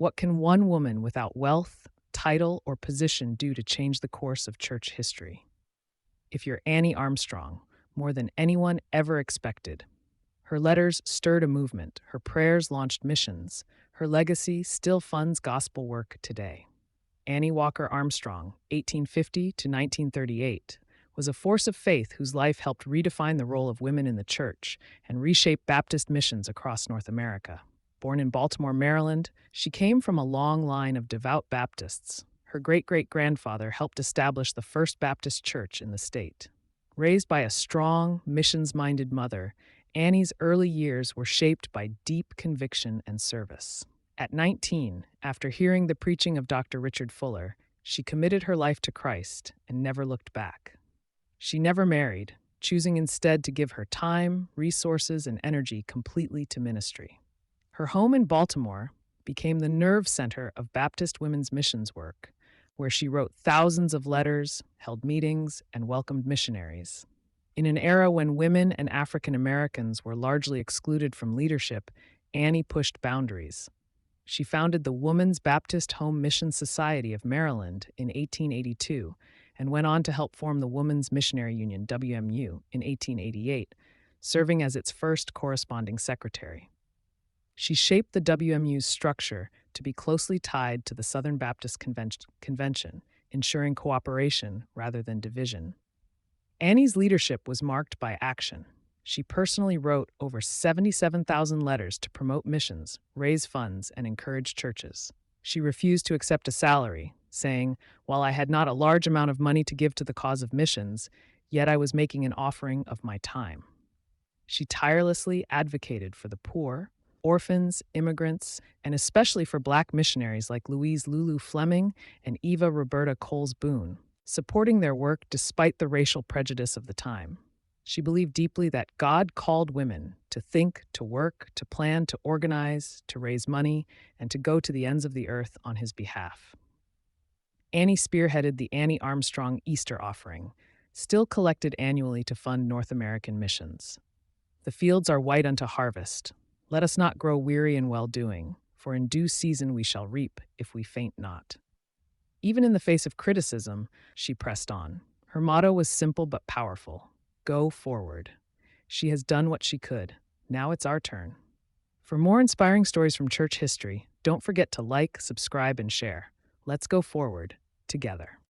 What can one woman without wealth, title, or position do to change the course of church history? If you're Annie Armstrong, more than anyone ever expected. Her letters stirred a movement, her prayers launched missions, her legacy still funds gospel work today. Annie Walker Armstrong, 1850 to 1938, was a force of faith whose life helped redefine the role of women in the church and reshape Baptist missions across North America. Born in Baltimore, Maryland, she came from a long line of devout Baptists. Her great-great-grandfather helped establish the first Baptist church in the state. Raised by a strong, missions-minded mother, Annie's early years were shaped by deep conviction and service. At 19, after hearing the preaching of Dr. Richard Fuller, she committed her life to Christ and never looked back. She never married, choosing instead to give her time, resources, and energy completely to ministry. Her home in Baltimore became the nerve center of Baptist women's missions work, where she wrote thousands of letters, held meetings, and welcomed missionaries. In an era when women and African Americans were largely excluded from leadership, Annie pushed boundaries. She founded the Woman's Baptist Home Mission Society of Maryland in 1882 and went on to help form the Woman's Missionary Union, WMU, in 1888, serving as its first corresponding secretary. She shaped the WMU's structure to be closely tied to the Southern Baptist Convention, ensuring cooperation rather than division. Annie's leadership was marked by action. She personally wrote over 77,000 letters to promote missions, raise funds, and encourage churches. She refused to accept a salary, saying, "While I had not a large amount of money to give to the cause of missions, yet I was making an offering of my time." She tirelessly advocated for the poor, orphans, immigrants, and especially for Black missionaries like Louise Lulu Fleming and Eva Roberta Coles Boone, supporting their work despite the racial prejudice of the time. She believed deeply that God called women to think, to work, to plan, to organize, to raise money, and to go to the ends of the earth on his behalf. Annie spearheaded the Annie Armstrong Easter Offering, still collected annually to fund North American missions. The fields are white unto harvest. Let us not grow weary in well-doing, for in due season we shall reap if we faint not. Even in the face of criticism, she pressed on. Her motto was simple but powerful: go forward. She has done what she could. Now it's our turn. For more inspiring stories from church history, don't forget to like, subscribe, and share. Let's go forward together.